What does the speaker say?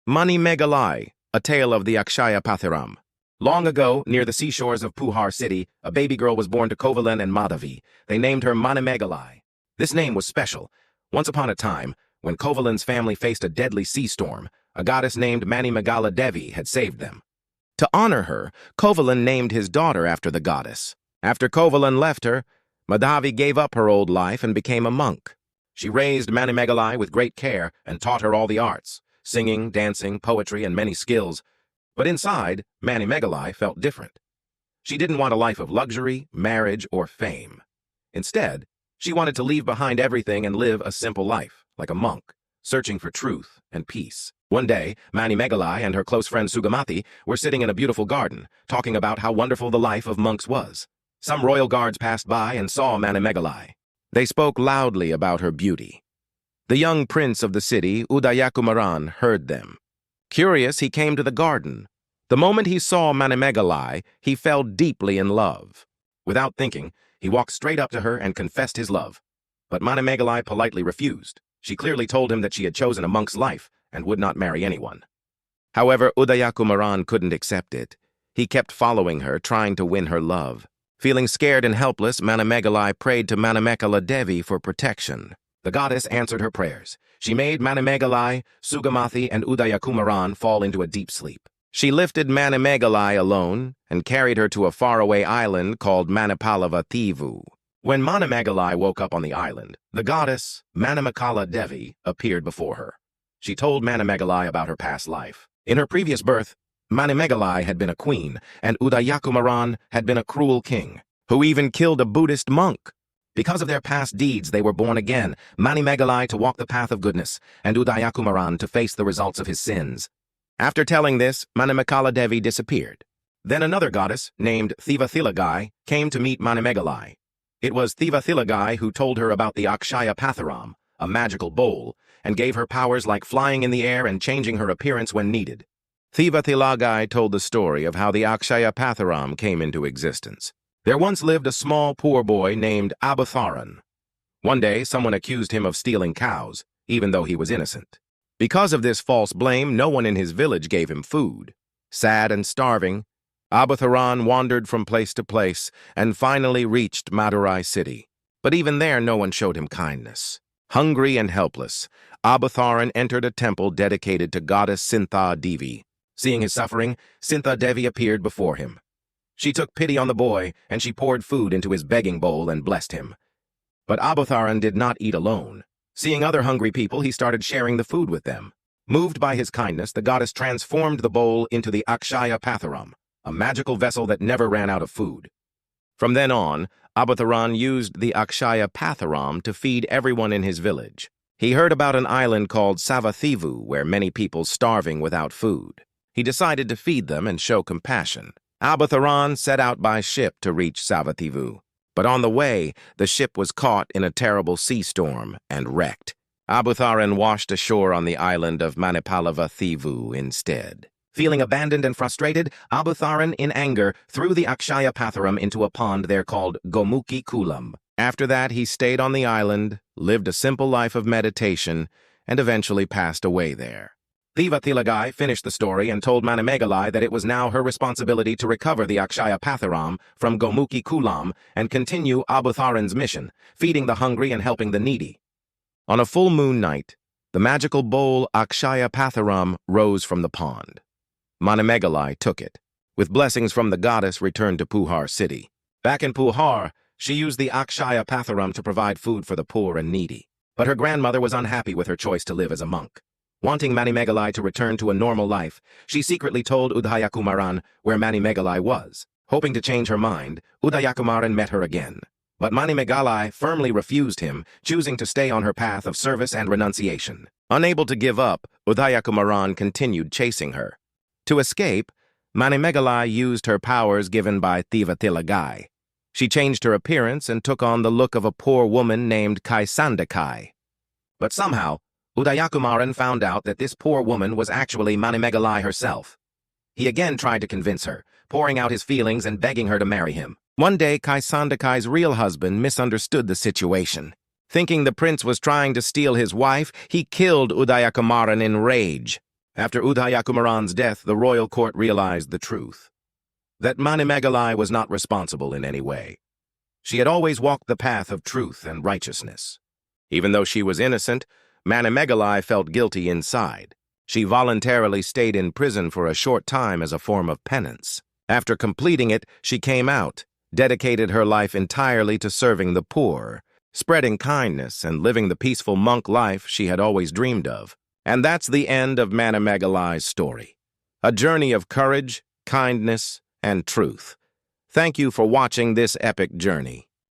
Manimegalai, a tale of the Akshya Patharam. Long ago, near the seashores of Puhar city, a baby girl was born to Kovalan and Madhavi. They named her Manimegalai. This name was special. Once upon a time, when Kovalan's family faced a deadly sea storm, a goddess named Manimegalai Devi had saved them. To honor her, Kovalan named his daughter after the goddess. After Kovalan left her, Madhavi gave up her old life and became a monk. She raised Manimegalai with great care and taught her all the arts, singing, dancing, poetry, and many skills. But inside, Manimegalai felt different. She didn't want a life of luxury, marriage, or fame. Instead, she wanted to leave behind everything and live a simple life, like a monk, searching for truth and peace. One day, Manimegalai and her close friend Sugamathi were sitting in a beautiful garden, talking about how wonderful the life of monks was. Some royal guards passed by and saw Manimegalai. They spoke loudly about her beauty. The young prince of the city, Udayakumaran, heard them. Curious, he came to the garden. The moment he saw Manimegalai, he fell deeply in love. Without thinking, he walked straight up to her and confessed his love. But Manimegalai politely refused. She clearly told him that she had chosen a monk's life and would not marry anyone. However, Udayakumaran couldn't accept it. He kept following her, trying to win her love. Feeling scared and helpless, Manimegalai prayed to Manimegalai Devi for protection. The goddess answered her prayers. She made Manimegalai, Sugamathi, and Udayakumaran fall into a deep sleep. She lifted Manimegalai alone and carried her to a faraway island called Manimegalai. When Manimegalai woke up on the island, the goddess, Manimegalai Devi, appeared before her. She told Manimegalai about her past life. In her previous birth, Manimegalai had been a queen, and Udayakumaran had been a cruel king, who even killed a Buddhist monk. Because of their past deeds, they were born again, Manimegalai to walk the path of goodness, and Udayakumaran to face the results of his sins. After telling this, Manimegalai Devi disappeared. Then another goddess, named Thivathilagai, came to meet Manimegalai. It was Thivathilagai who told her about the Akshya Patharam, a magical bowl, and gave her powers like flying in the air and changing her appearance when needed. Thivathilagai told the story of how the Akshya Patharam came into existence. There once lived a small poor boy named Abutharan. One day, someone accused him of stealing cows, even though he was innocent. Because of this false blame, no one in his village gave him food. Sad and starving, Abutharan wandered from place to place and finally reached Madurai city. But even there, no one showed him kindness. Hungry and helpless, Abutharan entered a temple dedicated to goddess Sintha Devi. Seeing his suffering, Sintha Devi appeared before him. She took pity on the boy, and she poured food into his begging bowl and blessed him. But Abutharan did not eat alone. Seeing other hungry people, he started sharing the food with them. Moved by his kindness, the goddess transformed the bowl into the Akshya Patharam, a magical vessel that never ran out of food. From then on, Abutharan used the Akshya Patharam to feed everyone in his village. He heard about an island called Savathivu, where many people starving without food. He decided to feed them and show compassion. Abutharan set out by ship to reach Savathivu. But on the way, the ship was caught in a terrible sea storm and wrecked. Abutharan washed ashore on the island of Manimegalai instead. Feeling abandoned and frustrated, Abutharan, in anger, threw the Akshya Patharam into a pond there called Gomuki Kulam. After that, he stayed on the island, lived a simple life of meditation, and eventually passed away there. Thivathilagai finished the story and told Manimegalai that it was now her responsibility to recover the Akshya Patharam from Gomuki Kulam and continue Abutharan's mission, feeding the hungry and helping the needy. On a full moon night, the magical bowl Akshya Patharam rose from the pond. Manimegalai took it. With blessings from the goddess, returned to Puhar city. Back in Puhar, she used the Akshya Patharam to provide food for the poor and needy. But her grandmother was unhappy with her choice to live as a monk. Wanting Manimegalai to return to a normal life, she secretly told Udayakumaran where Manimegalai was. Hoping to change her mind, Udayakumaran met her again. But Manimegalai firmly refused him, choosing to stay on her path of service and renunciation. Unable to give up, Udayakumaran continued chasing her. To escape, Manimegalai used her powers given by Thivathilagai. She changed her appearance and took on the look of a poor woman named Kaisandakai. But somehow, Udayakumaran found out that this poor woman was actually Manimegalai herself. He again tried to convince her, pouring out his feelings and begging her to marry him. One day, Kaisandakai's real husband misunderstood the situation. Thinking the prince was trying to steal his wife, he killed Udayakumaran in rage. After Udayakumaran's death, the royal court realized the truth, that Manimegalai was not responsible in any way. She had always walked the path of truth and righteousness. Even though she was innocent, Manimegalai felt guilty inside. She voluntarily stayed in prison for a short time as a form of penance. After completing it, she came out, dedicated her life entirely to serving the poor, spreading kindness and living the peaceful monk life she had always dreamed of. And that's the end of Manimegalai's story. A journey of courage, kindness, and truth. Thank you for watching this epic journey.